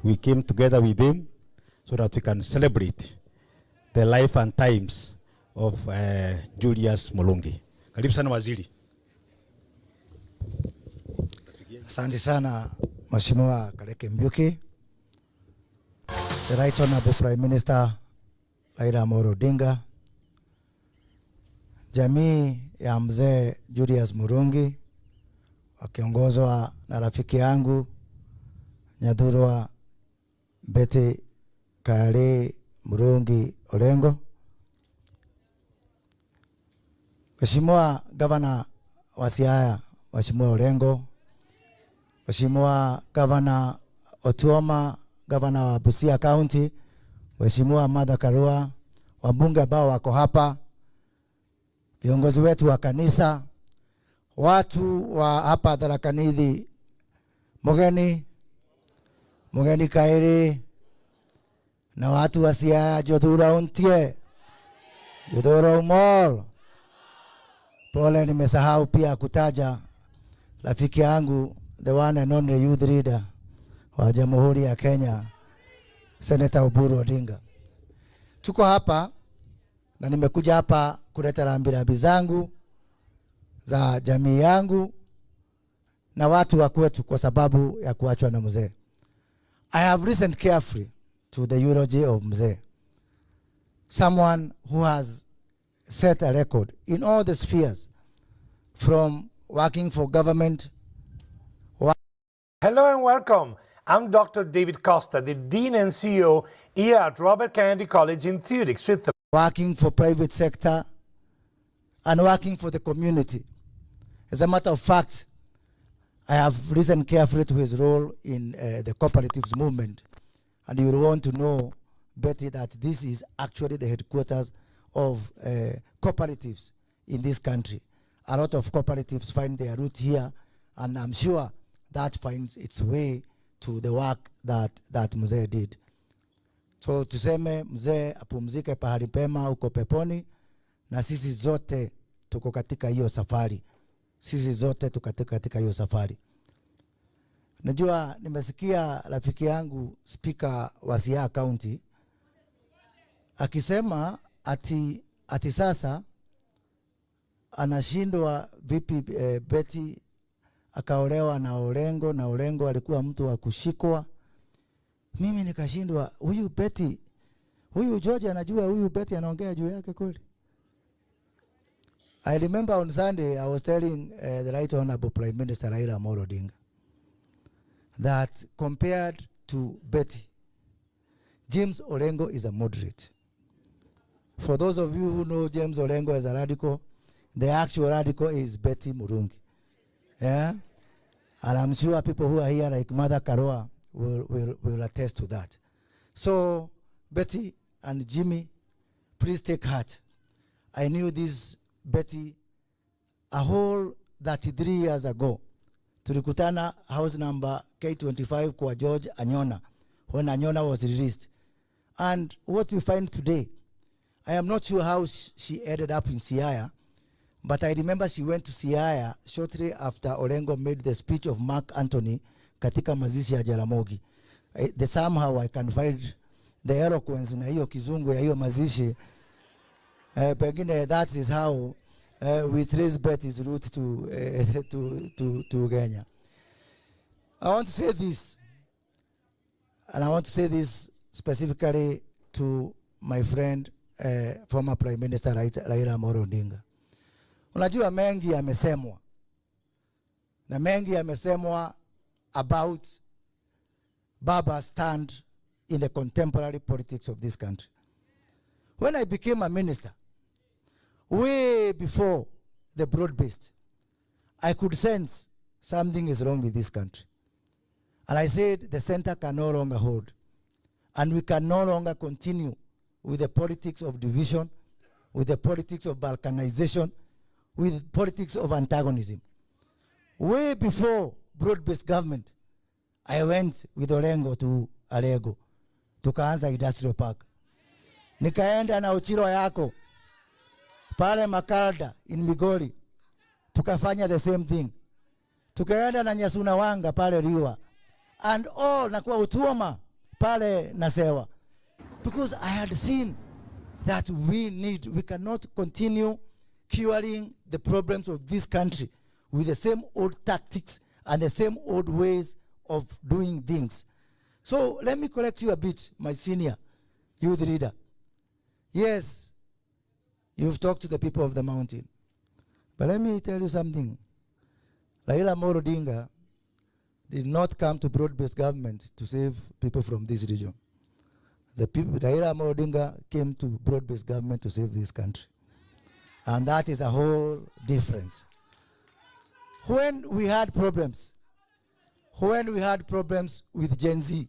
we came together with him so that we can celebrate the life and times of Julius Murungi. Karibu sana waziri. Asante sana Mheshimiwa Kareke Mbiuki, the Right Honorable Prime Minister Raila Odinga, jamii ya mzee Julius Murungi wakiongozwa na rafiki yangu Nyadhurwa Betty Kale Murungi Orengo, Mheshimiwa Gavana wa Siaya Mheshimiwa Orengo, Mheshimiwa Gavana Otuoma, Gavana wa Busia County, Mheshimiwa Martha Karua, wabunge ambao wako hapa, viongozi wetu wa kanisa, watu wa hapa Tharaka Nithi, Mugeni Kairi, na watu wa Siaya, Jothura Untie, Jothura Umol. Pole nimesahau pia kutaja rafiki yangu, the one and only youth leader wa Jamhuri ya Kenya, Senator Oburu Odinga. Tuko hapa na nimekuja hapa kuleta rambirambi zangu za jamii yangu na watu wa kwetu kwa sababu ya kuachwa na mzee. I have listened carefully to the eulogy of mzee, someone who has set a record in all the spheres, from working for government. Hello and welcome. I'm Dr. David Costa, the Dean and CEO here at Robert Kennedy College in Zurich, Switzerland. Working for private sector and working for the community. As a matter of fact, I have listened carefully to his role in the cooperatives movement. And you will want to know, Betty, that this is actually the headquarters of cooperatives in this country. A lot of cooperatives find their root here, and I'm sure that finds its way to the work that mzee did. So tuseme mzee apumzike pahali pema uko peponi, na sisi zote tuko katika hiyo safari. Sisi zote tuko katika hiyo safari. Najua nimesikia rafiki yangu Speaker wa Siaya County akisema ati sasa anashindwa vipi Betty akaolewa na Orengo, na Orengo alikuwa mtu wa kushikwa. Mimi nikashindwa, huyu Betty, huyu George anajua huyu Betty anaongea juu yake kweli? I remember on Sunday I was telling the Right Honorable Prime Minister Raila Odinga that compared to Betty, James Orengo is a moderate. For those of you who know James Orengo as a radical, the actual radical is Betty Murungi. Yeah? And I'm sure people who are here like Mother Karua will attest to that. So, Betty and Jimmy, please take heart. I knew this Betty a whole 33 years ago. Tulikutana house number K25 kwa George Anyona, when Anyona was released. And what we find today, I am not sure how she ended up in Siaya, but I remember she went to Siaya shortly after Orengo made the speech of Mark Anthony katika mazishi ya Jaramogi. Somehow I can find the eloquence na hiyo kizungu ya hiyo mazishi. Pengine that is how we trace Betty's route to Kenya. I want to say this, and I want to say this specifically to my friend, former Prime Minister Raila Odinga. Unajua mengi yamesemwa, na mengi yamesemwa about Baba's stand in the contemporary politics of this country. When I became a minister, way before the broad-based, I could sense something is wrong with this country. And I said the center can no longer hold. And we can no longer continue with the politics of division, with the politics of balkanization, with politics of antagonism. Way before broad-based government, I went with Orengo to Alego, tukaanza industrial park. Nikaenda na Uchiro yako pale Makalda in Migori, tukafanya the same thing. Tukaenda na Nyasuna Wanga pale Riwa, and all na kwa Utuoma pale Nasewa, because I had seen that we cannot continue curing the problems of this country with the same old tactics and the same old ways of doing things. So let me correct you a bit, my senior youth leader. Yes, you've talked to the people of the mountain. But let me tell you something. Raila Amolo Odinga did not come to broad-based government to save people from this region. Raila Amolo Odinga came to broad-based government to save this country. And that is a whole difference. When we had problems with Gen Z,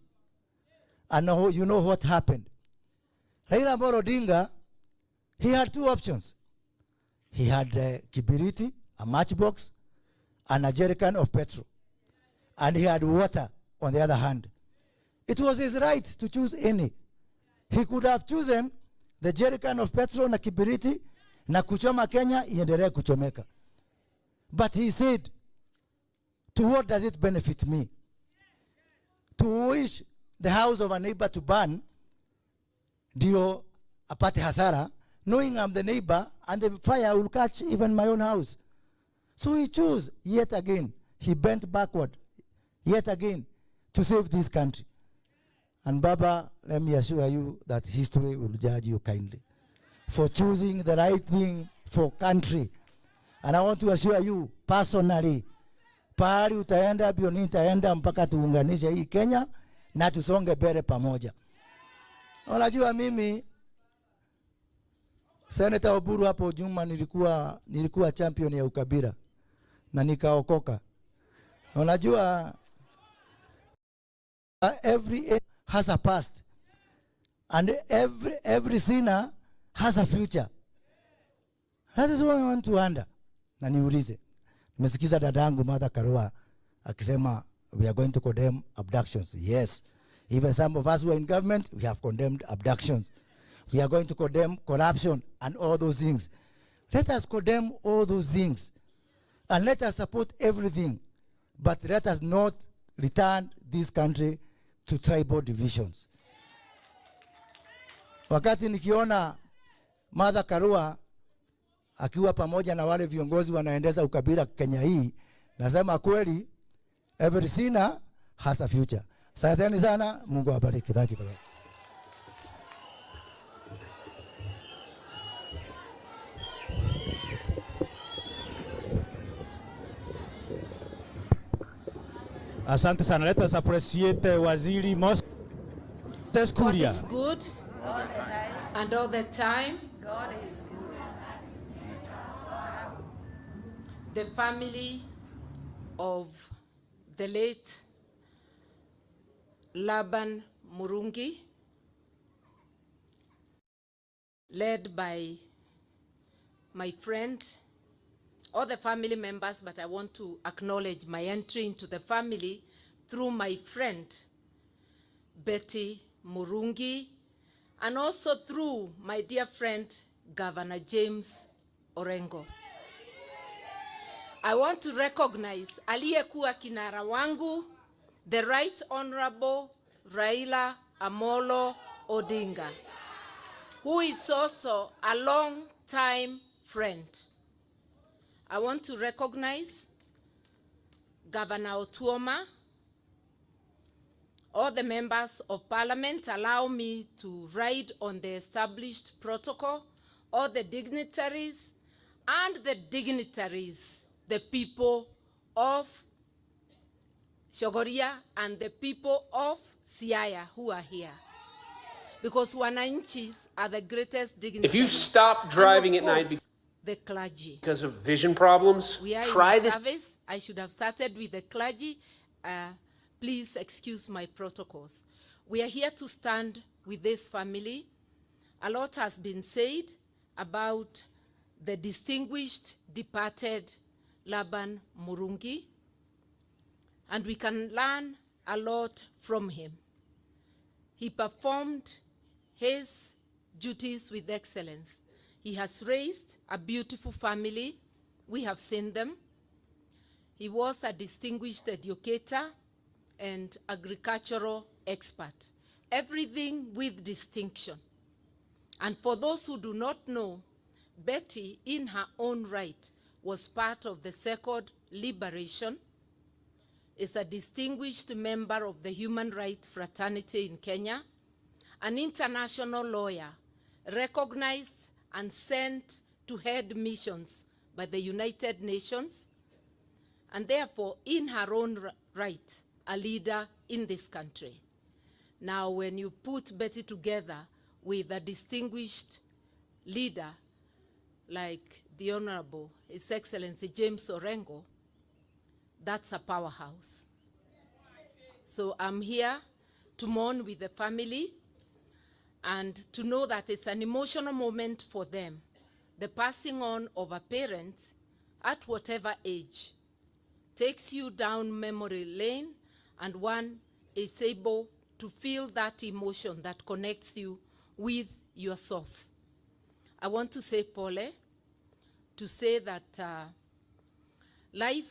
and you know what happened. Raila Amolo Odinga, he had two options. He had kibiriti, a matchbox, and a jerrycan of petrol. And he had water on the other hand. It was his right to choose any. He could have chosen the jerrycan of petrol na kibiriti na kuchoma Kenya iendelee kuchomeka. But he said, to what does it benefit me? To wish the house of a neighbor to burn, ndio apate hasara, knowing I'm the neighbor and the fire will catch even my own house. So he chose yet again. He bent backward yet again to save this country. And Baba, let me assure you that history will judge you kindly for choosing the right thing for country. And I want to assure you personally, pahali utaenda bioni nitaenda mpaka tuunganishe hii Kenya na tusonge mbele pamoja. Unajua mimi Senator Oburu hapo Juma nilikuwa champion ya ukabila na nikaokoka. Unajua every has a past and every sinner has a future. That is what I want to wonder. Na niulize. Nimesikiza dadangu Mother Karua akisema we are going to condemn abductions. Yes. Even some of us who are in government, we have condemned abductions. We are going to condemn corruption and all those things. Let us condemn all those things. And let us support everything. But let us not return this country to tribal divisions. Wakati nikiona Mother Karua akiwa pamoja na wale viongozi wanaendeza ukabila Kenya hii, nasema kweli every sinner has a future. Asanteni sana, Mungu awabariki. Thank you. Asante sana. Let us appreciate Waziri Moses Kuria. God is good. And all the time. God is good. The family of the late Laban Murungi, led by my friend, all the family members, but I want to acknowledge my entry into the family through my friend, Betty Murungi, and also through my dear friend, Governor James Orengo. I want to recognize aliyekuwa kinara wangu, the Right Honorable Raila Amolo Odinga, who is also a long-time friend. I want to recognize Governor Otuoma, all the members of parliament. Allow me to ride on the established protocol, all the dignitaries, the people of Shogoria and the people of Siaya who are here. Because wananchis are the greatest dignitaries. If you stop driving at night the clergy, because of vision problems, we are try in this. Service. I should have started with the clergy. Please excuse my protocols. We are here to stand with this family. A lot has been said about the distinguished departed Laban Murungi, and we can learn a lot from him. He performed his duties with excellence. He has raised a beautiful family. We have seen them. He was a distinguished educator and agricultural expert. everything with distinction. And for those who do not know, Betty, in her own right, was part of the Second Liberation, is a distinguished member of the human rights fraternity in Kenya, an international lawyer, recognized and sent to head missions by the United Nations, and therefore, in her own right, a leader in this country. Now, when you put Betty together with a distinguished leader like the Honorable His Excellency James Orengo, that's a powerhouse. So I'm here to mourn with the family and to know that it's an emotional moment for them. The passing on of a parent at whatever age takes you down memory lane, and one is able to feel that emotion that connects you with your source. I want to say pole, to say that life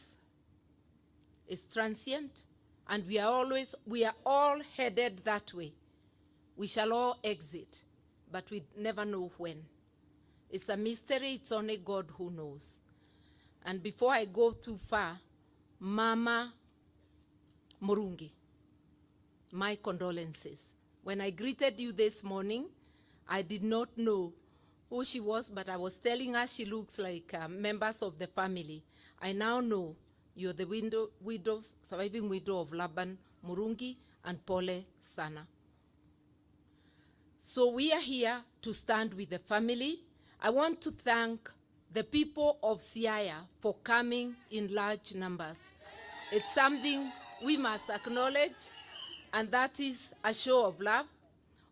is transient, and we are all headed that way. We shall all exit, but we never know when. It's a mystery, it's only God who knows. And before I go too far, Mama Murungi, my condolences. When I greeted you this morning, I did not know who she was, but I was telling her she looks like members of the family. I now know you're the surviving widow of Laban Murungi and Pole Sana. So we are here to stand with the family. I want to thank the people of Siaya for coming in large numbers. It's something we must acknowledge, and that is a show of love.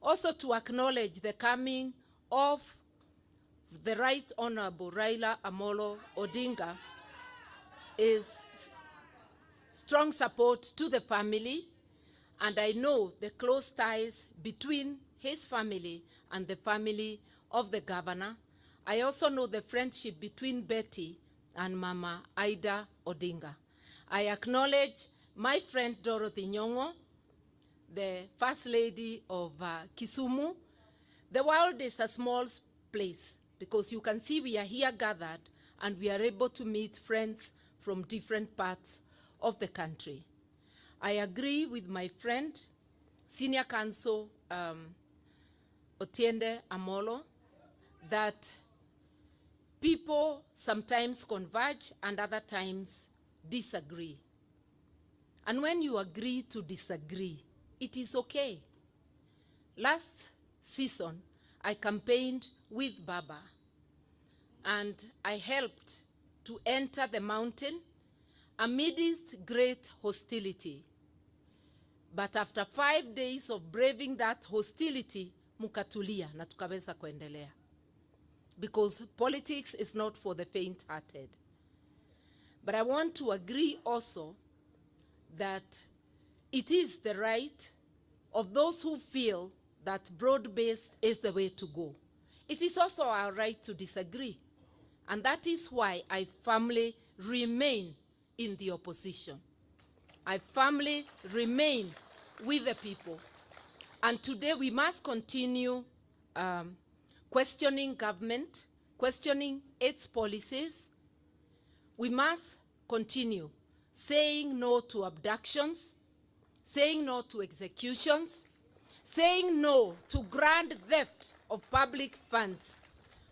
Also to acknowledge the coming of the Right Honorable Raila Amolo Odinga is strong support to the family, and I know the close ties between his family and the family of the governor. I also know the friendship between Betty and Mama Ida Odinga. I acknowledge my friend Dorothy Nyong'o, the First Lady of Kisumu. The world is a small place because you can see we are here gathered and we are able to meet friends from different parts of the country. I agree with my friend, Senior Counsel Otiende Amolo, that people sometimes converge and other times disagree. And when you agree to disagree, it is okay. Last season, I campaigned with Baba, and I helped to enter the mountain amidst great hostility. But after 5 days of braving that hostility, mukatulia na tukaweza kuendelea. Because politics is not for the faint-hearted. But I want to agree also that it is the right of those who feel that broad-based is the way to go. It is also our right to disagree. And that is why I firmly remain in the opposition. I firmly remain with the people. And today we must continue questioning government, questioning its policies. We must continue saying no to abductions, saying no to executions, saying no to grand theft of public funds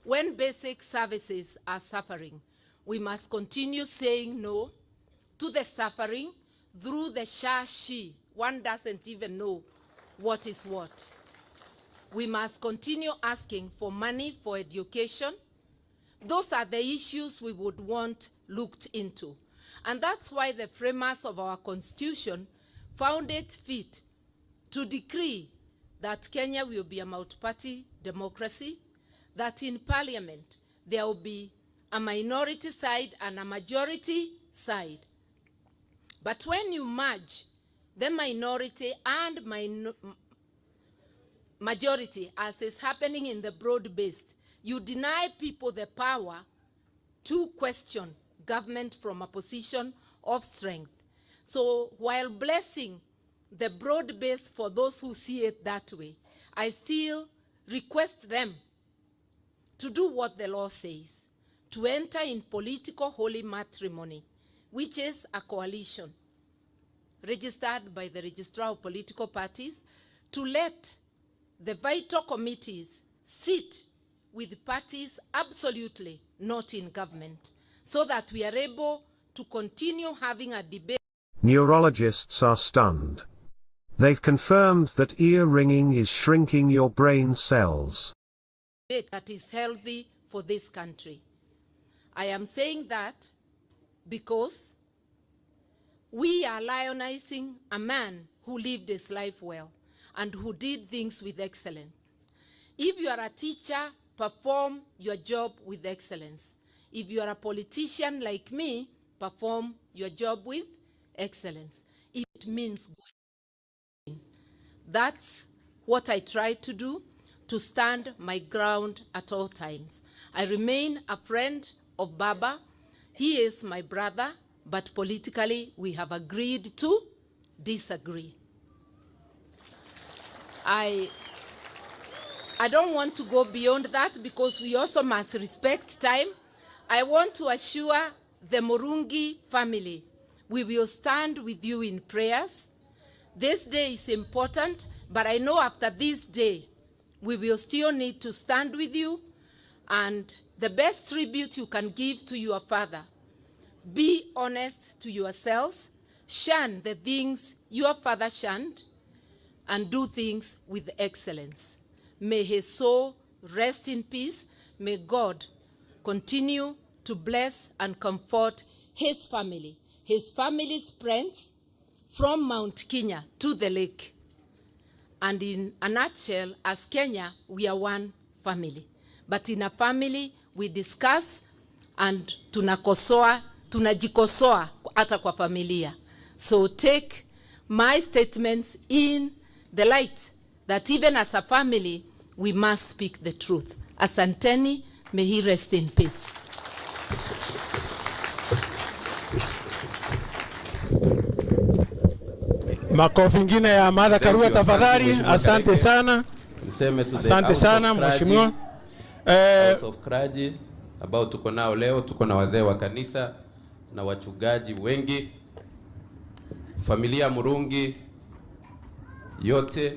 when basic services are suffering. We must continue saying no to the suffering through the she. One doesn't even know what is what. We must continue asking for money for education. Those are the issues we would want looked into. And that's why the framers of our Constitution found it fit to decree that Kenya will be a multi-party democracy, that in Parliament there will be a minority side and a majority side. But when you merge the minority and majority, as is happening in the broad-based, you deny people the power to question government from a position of strength. So while blessing the broad base for those who see it that way, I still request them to do what the law says, to enter in political holy matrimony, which is a coalition registered by the Registrar of Political Parties, to let the vital committees sit with parties absolutely not in government, so that we are able to continue having a debate. Neurologists are stunned. They've confirmed that ear ringing is shrinking your brain cells. That is healthy for this country. I am saying that because we are lionizing a man who lived his life well and who did things with excellence. If you are a teacher, perform your job with excellence. If you are a politician like me, perform your job with excellence. It means good. That's what I try to do, to stand my ground at all times. I remain a friend of Baba. He is my brother, but politically we have agreed to disagree. I don't want to go beyond that because we also must respect time. I want to assure the Murungi family, we will stand with you in prayers. This day is important, but I know after this day, we will still need to stand with you, and the best tribute you can give to your father, be honest to yourselves, shun the things your father shunned, and do things with excellence. May his soul rest in peace. May God continue to bless and comfort his family's friends from Mount Kenya to the lake. And in a nutshell, as Kenya, we are one family. But in a family, we discuss and tunajikosoa hata kwa familia. So take my statements in the light that even as a family, we must speak the truth. Asanteni, may he rest in peace. Makofi ingine ya Martha Karua tafadhali. Asante sana. Asante sana mheshimiwa. Of Kraji ambao tuko nao leo, tuko na wazee wa kanisa na wachungaji wengi, familia Murungi yote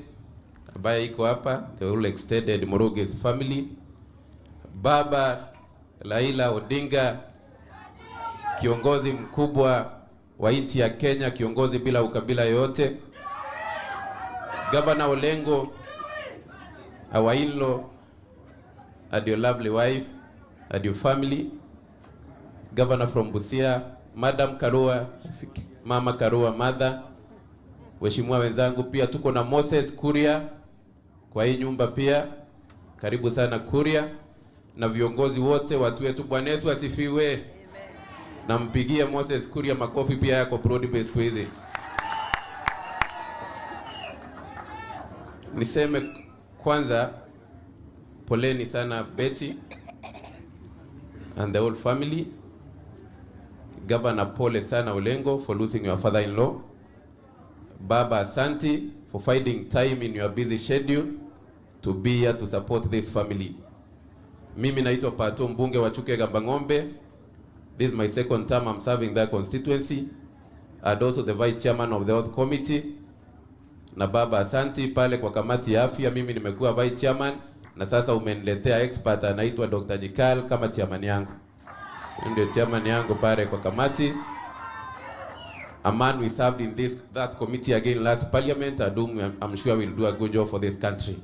ambaye iko hapa, the whole extended Murungi's family, Baba Raila Odinga, kiongozi mkubwa wa nchi ya Kenya, kiongozi bila ukabila yote, Governor Olengo, our in-law, and your lovely wife, and your family, Governor from Busia, Madam Karua, Mama Karua, mother, waheshimiwa wenzangu, pia tuko na Moses Kuria kwa hii nyumba pia, karibu sana Kuria, na viongozi wote, watu wetu. Bwana Yesu asifiwe. Nampigie Moses Kuria makofi pia yako broad base kwa hizi. Niseme kwanza poleni sana Betty and the whole family. Governor pole sana Olengo for losing your father-in-law. Baba Asante for finding time in your busy schedule to be here to support this family. Mimi naitwa Pato, mbunge wa Chuka-Gamba-Ng'ombe. This is my second term I'm serving that constituency, and also the vice chairman of the health committee. Na Baba Asante pale kwa kamati ya afya, mimi nimekuwa vice chairman, na sasa umeniletea expert anaitwa Dr. Jikal kama chairman yangu. Ndio chairman yangu pale kwa kamati. A man we served in that committee again last parliament, and I'm sure we'll do a good job for this country.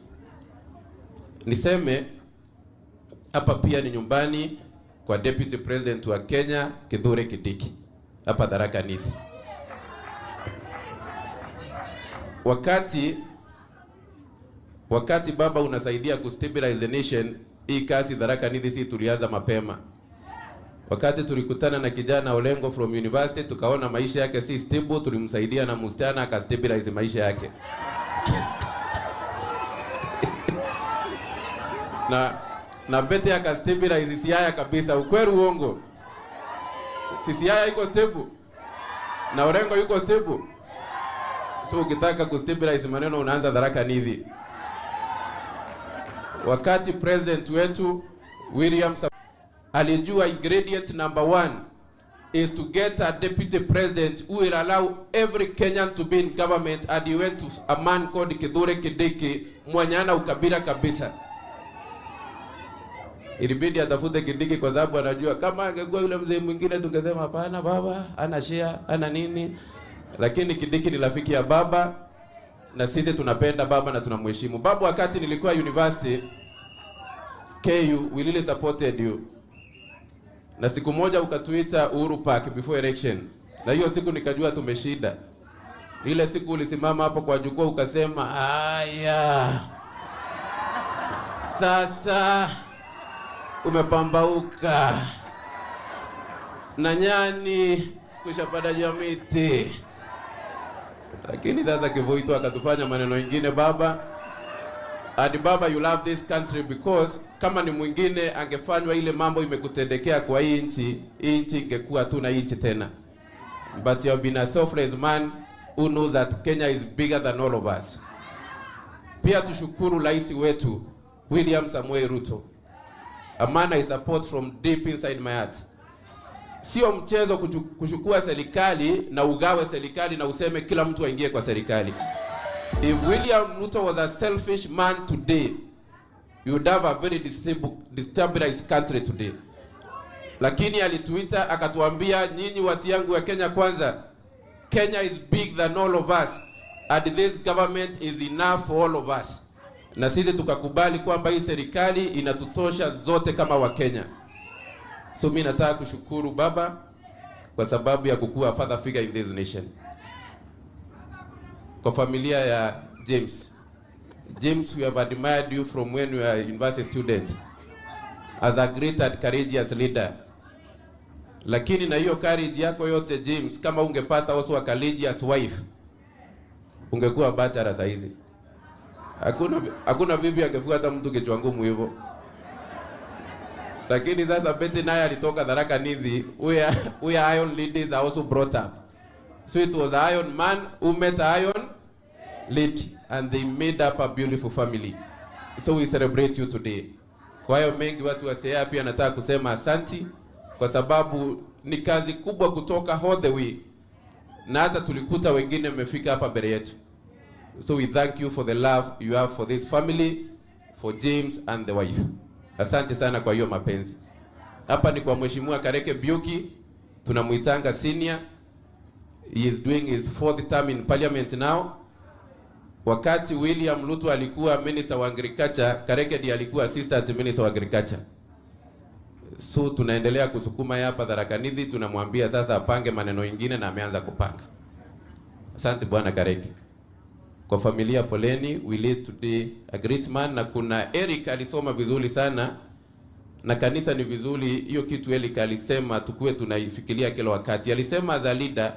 Niseme hapa pia ni nyumbani kwa Deputy President wa Kenya, Kithure Kindiki, hapa Tharaka Nithi. Wakati baba unasaidia kustabilize the nation, hii kazi Tharaka Nithi si tulianza mapema. Wakati tulikutana na kijana Olengo from university, tukaona maisha yake si stable, tulimsaidia na msichana akastabilize maisha yake. na Betty akastabilize Siaya kabisa. Ukweli uongo? Siaya iko stable na Olengo yuko stable. So ukitaka kustabilize maneno unaanza Tharaka Nithi. Wakati president wetu William alijua ingredient number 1 is to get a deputy president who will allow every Kenyan to be in government, and he went to a man called Kithure Kindiki, mwanyana ukabila kabisa. Ilibidi atafute Kindiki kwa sababu anajua kama angekuwa yule mzee mwingine tungesema hapana baba, ana share, ana nini. Lakini Kindiki ni rafiki ya baba na sisi tunapenda baba na tunamheshimu. Baba, wakati nilikuwa university KU, we really supported you. Na siku moja ukatuita Uhuru Park before election. Na hiyo siku nikajua tumeshida. Ile siku ulisimama hapo kwa jukwaa ukasema, "Aya. Sasa umepambauka. Na nyani kushapanda juu ya miti." Lakini sasa Kivuito akatufanya maneno mengine baba. And baba, you love this country because kama ni mwingine angefanywa ile mambo imekutendekea kwa hii nchi ingekuwa tu na nchi tena. But you have been a selfless man who knows that Kenya is bigger than all of us. Pia tushukuru rais wetu William Samoei Ruto. A man I support from deep inside my heart. Sio mchezo kuchukua serikali na ugawe serikali na useme kila mtu aingie kwa serikali. If William Ruto was a selfish man today, you would have a very destabilized country today. Lakini alituita akatuambia, nyinyi watu yangu wa Kenya kwanza, Kenya is big than all of us and this government is enough for all of us. Na sisi tukakubali kwamba hii serikali inatutosha zote kama wa Kenya. So mimi nataka kushukuru baba kwa sababu ya kukua father figure in this nation. Kwa familia ya James, we have admired you from when you were a university student as a great and courageous leader. Lakini na hiyo courage yako yote James, kama ungepata also a courageous wife, ungekuwa bachelor saa hizi. Hakuna bibi angefuata mtu kichwa ngumu hivyo. Lakini sasa Betty naye alitoka Tharaka Nithi, where iron ladies are also brought up. So it was an iron man who met an iron lady and they made up a beautiful family. So we celebrate you today. Kwa hiyo mengi watu wa Siaya pia nataka kusema asanti kwa sababu ni kazi kubwa kutoka all the way. Na hata tulikuta wengine mmefika hapa mbele yetu. So we thank you for the love you have for this family, for James and the wife. Asante sana kwa hiyo mapenzi. Hapa ni kwa Mheshimiwa Kareke Biuki, tunamuitanga senior. He is doing his 4th term in parliament now. Wakati William Ruto alikuwa minister wa agriculture, Kareke ndiye alikuwa assistant minister wa agriculture. So tunaendelea kusukuma hapa Tharaka Nithi, tunamwambia sasa apange maneno mengine na ameanza kupanga. Asante bwana Kareke. Kwa familia poleni, we lead today a great man. Na kuna Eric alisoma vizuri sana na kanisa ni vizuri. Hiyo kitu Eric alisema tukue tunaifikiria kila wakati. Alisema as a leader,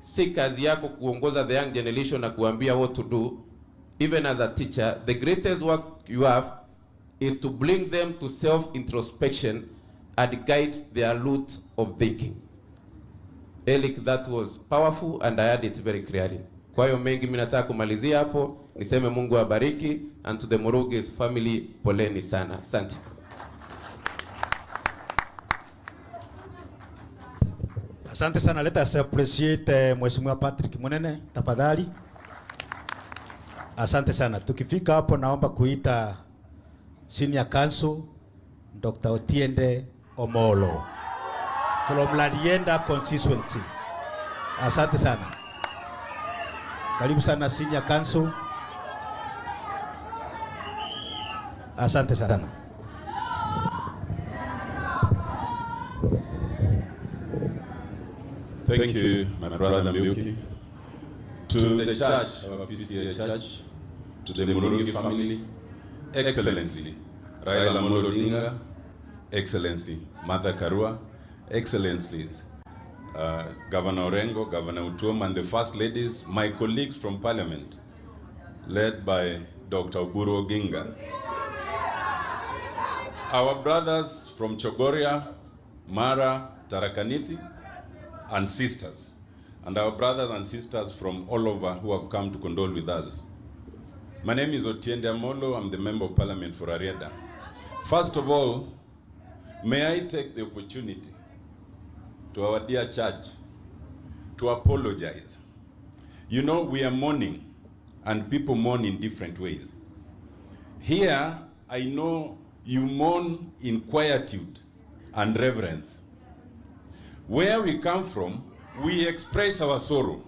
si kazi yako kuongoza the young generation na kuambia what to do. Even as a teacher, the greatest work you have is to bring them to self-introspection and guide their route of thinking. Eric, that was powerful and I heard it very clearly. Kwa hiyo mengi mimi nataka kumalizia hapo, niseme Mungu awabariki, and to the Murungi's family poleni sana. Asante. Asante sana, let us appreciate Mheshimiwa Patrick Munene tafadhali. Asante sana. Tukifika hapo naomba kuita Senior Counsel Dr. Otiende Omolo from Ladienda constituency. Asante sana. Karibu sana Senior Counsel. Asante sana. Thank you, my brother Mbiuki. To the church, our PCA church, to the Murungi family, Excellency Raila Odinga, Excellency Martha Karua, Excellency Governor Orengo, Governor Utuoma, and the First Ladies, my colleagues from Parliament, led by Dr. Oburu Oginga. Our brothers from Chogoria, Mara, Tharaka Nithi, and sisters. and our brothers and sisters from all over who have come to condole with us. My name is Otiende Amolo. I'm the Member of Parliament for Ariada. First of all, may I take the opportunity to our dear church to apologize. You know, we are mourning, and people mourn in different ways. Here, I know you mourn in quietude and reverence. Where we come from, we express our sorrow.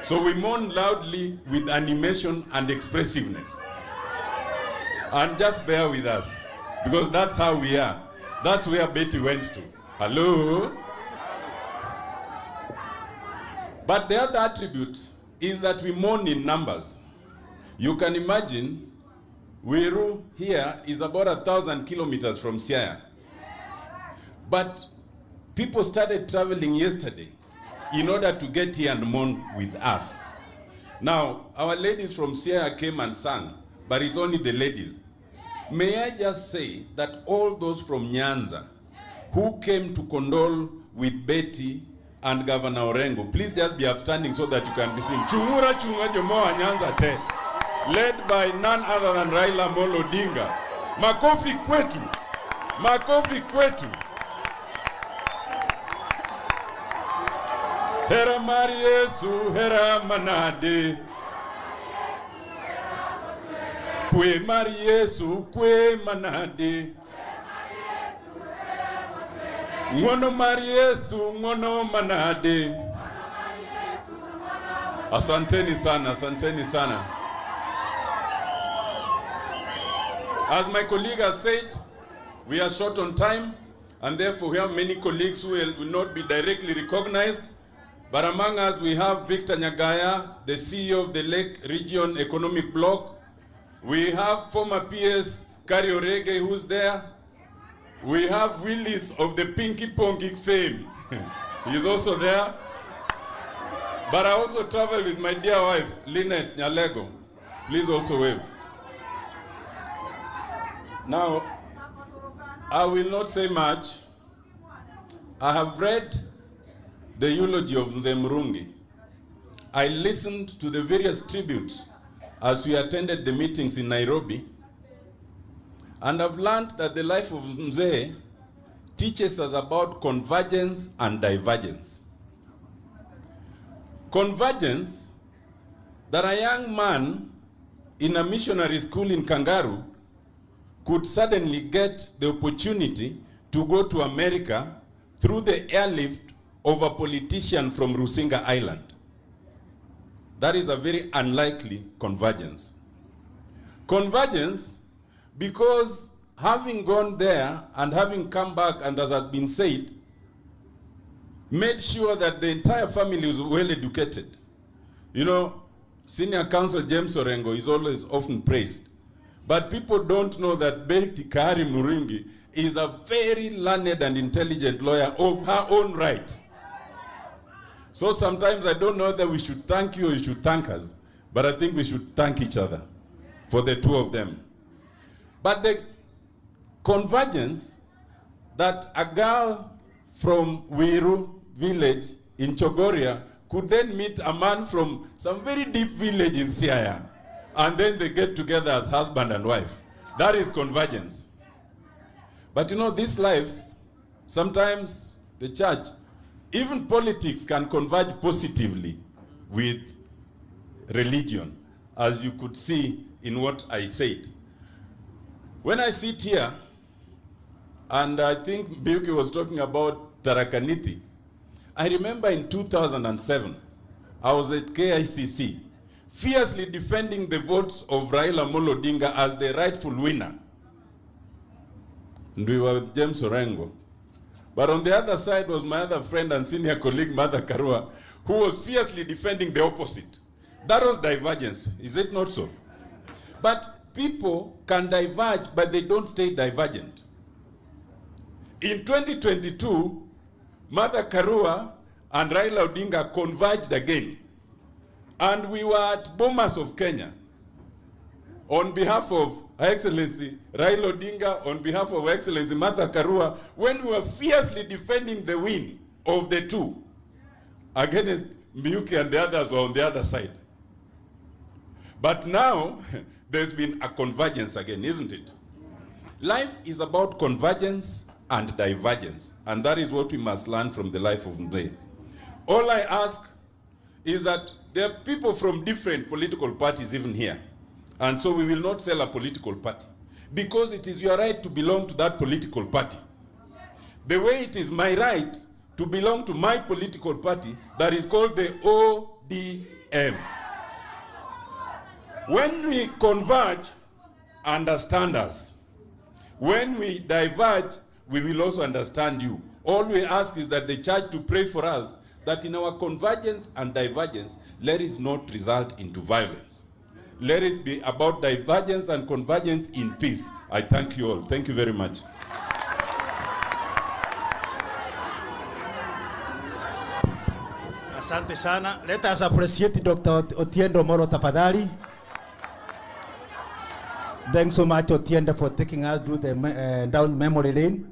So we mourn loudly with animation and expressiveness. And just bear with us, because that's how we are. That's where Betty went to. Hello? But the other attribute is that we mourn in numbers. You can imagine, Wiru here is about 1,000 kilometers from Siaya. But people started traveling yesterday in order to get here and mourn with us. Now, our ladies from Siaya came and sang, but it's only the ladies. May I just say that all those from Nyanza who came to condole with Betty and Governor Orengo, please just be upstanding so that you can be seen. Chungura chunga jomoa Nyanza te, led by none other than Raila Molo Odinga. Makofi kwetu, makofi kwetu. Hera mari Yesu, hera manade. Kwe mari Yesu, kwe manade. Ngono mari Yesu, ngono manade. Asanteni sana, asanteni sana. As my colleague has said, we are short on time, and therefore we have many colleagues who will not be directly recognized. But among us, we have Victor Nyagaya, the CEO of the Lake Region Economic Bloc. We have former PS Kari Orege, who's there. We have Willis of the Pinky Ponky fame. He's also there. But I also travel with my dear wife, Lynette Nyalego. Please also wave. Now, I will not say much. I have read the eulogy of Murungi. I listened to the various tributes as we attended the meetings in Nairobi, and I've learned that the life of Mzee teaches us about convergence and divergence. Convergence, that a young man in a missionary school in Kangaroo could suddenly get the opportunity to go to America through the airlift of a politician from Rusinga Island. That is a very unlikely convergence. Convergence, because having gone there and having come back, and as has been said, made sure that the entire family was well educated. You know, Senior Counsel James Orengo is always often praised, but people don't know that Betty Kahari Murungi is a very learned and intelligent lawyer of her own right. So sometimes I don't know whether we should thank you or you should thank us, but I think we should thank each other for the two of them. But the convergence that a girl from Wiru village in Chogoria could then meet a man from some very deep village in Siaya, and then they get together as husband and wife. That is convergence. But you know, this life, sometimes the church, even politics can converge positively with religion, as you could see in what I said. When I sit here, and I think Mbiuki was talking about Tarakaniti, I remember in 2007, I was at KICC, fiercely defending the votes of Raila Amolo Odinga as the rightful winner. And we were with James Orengo. But on the other side was my other friend and senior colleague, Mother Karua, who was fiercely defending the opposite. That was divergence, is it not so? But people can diverge, but they don't stay divergent. In 2022, Mother Karua and Raila Odinga converged again. And we were at Bomas of Kenya on behalf of Her Excellency Raila Odinga, on behalf of Her Excellency Martha Karua, when we were fiercely defending the win of the two. against Miyuki and the others were on the other side. But now, there's been a convergence again, isn't it? Life is about convergence and divergence, and that is what we must learn from the life of Mzee. All I ask is that there are people from different political parties even here, and so we will not sell a political party, because it is your right to belong to that political party. The way it is my right to belong to my political party that is called the ODM. When we converge, understand us. When we diverge, we will also understand you. All we ask is that the church to pray for us, that in our convergence and divergence, let it not result into violence. Let it be about divergence and convergence in peace. I thank you all. Thank you very much. Asante sana. Let us appreciate Dr. Otiendo Moro tafadhali. Thanks so much, Otiendo, for taking us through the down memory lane.